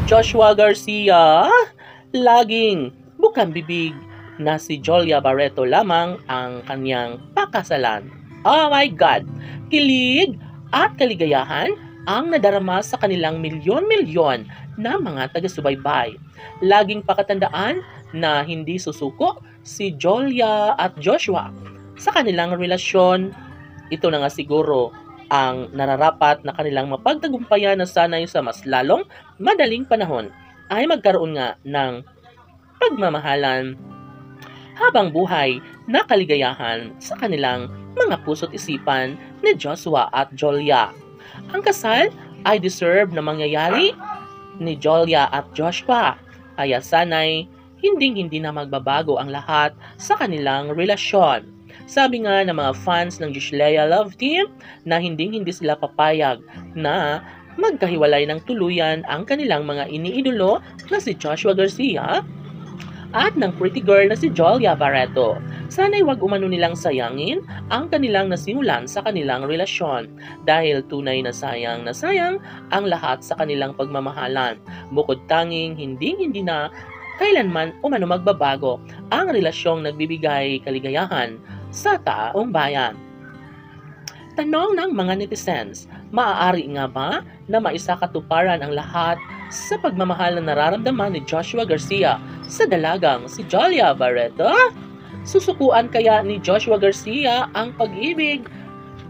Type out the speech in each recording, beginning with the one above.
Joshua Garcia, laging bukang bibig na si Jolia Barreto lamang ang kanyang pakasalan. Oh my God! Kilig at kaligayahan ang nadarama sa kanilang milyon-milyon na mga taga-subaybay. Laging pakatandaan na hindi susuko si Jolia at Joshua sa kanilang relasyon. Ito na nga siguro ang nararapat na kanilang mapagtagumpayan na sanay sa mas lalong madaling panahon ay magkaroon nga ng pagmamahalan habang buhay na kaligayahan sa kanilang mga puso't isipan ni Joshua at Jolia. Ang kasal ay deserve na mangyayari ni Jolia at Joshua, kaya sanay hindi na magbabago ang lahat sa kanilang relasyon. Sabi nga ng mga fans ng Gishlea Love Team na hindi sila papayag na magkahiwalay ng tuluyan ang kanilang mga iniidolo na si Joshua Garcia at ng pretty girl na si Jolia Barreto. Sana'y wag umano nilang sayangin ang kanilang nasimulan sa kanilang relasyon dahil tunay na sayang ang lahat sa kanilang pagmamahalan. Bukod tanging hindi na kailanman umano magbabago ang relasyong nagbibigay kaligayahan sa taong bayan. Tanong ng mga netizens, maaari nga ba na maisakatuparan ang lahat sa pagmamahal na nararamdaman ni Joshua Garcia sa dalagang si Jolia Barreto? Susukuan kaya ni Joshua Garcia ang pag-ibig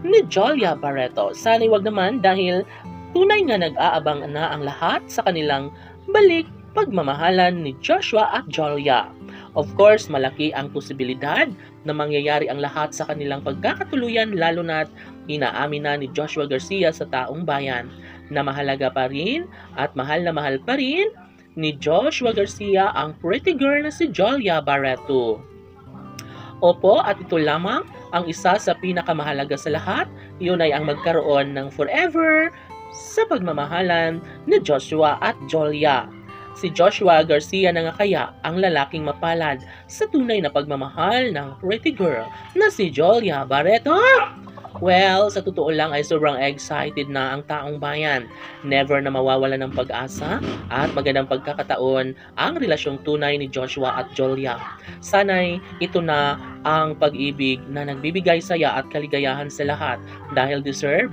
ni Jolia Barreto? Sana'y wag naman dahil tunay nga nag-aabang na ang lahat sa kanilang balik pagmamahalan ni Joshua at Jolia. Of course, malaki ang posibilidad na mangyayari ang lahat sa kanilang pagkakatuluyan lalo na't inaamin na ni Joshua Garcia sa taong bayan na mahalaga pa rin at mahal na mahal pa rin ni Joshua Garcia ang pretty girl na si Jolia Barreto. Opo, at ito lamang ang isa sa pinakamahalaga sa lahat, yun ay ang magkaroon ng forever sa pagmamahalan ni Joshua at Jolia. Si Joshua Garcia na nga kaya ang lalaking mapalad sa tunay na pagmamahal ng pretty girl na si Jolia Barreto? Well, sa totoo lang ay sobrang excited na ang taong bayan. Never na mawawala ng pag-asa at magandang pagkakataon ang relasyong tunay ni Joshua at Jolia. Sana'y ito na ang pag-ibig na nagbibigay saya at kaligayahan sa lahat dahil deserve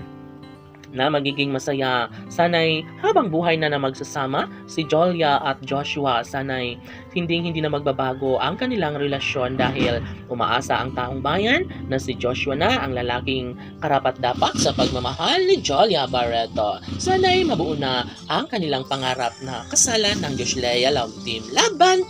na magiging masaya. Sana'y habang buhay na magsasama si Jolia at Joshua, sana'y hindi na magbabago ang kanilang relasyon dahil umaasa ang taong bayan na si Joshua na ang lalaking karapat-dapat sa pagmamahal ni Jolia Barreto. Sana'y mabuo na ang kanilang pangarap na kasalan ng Gishlea Love Team Laban!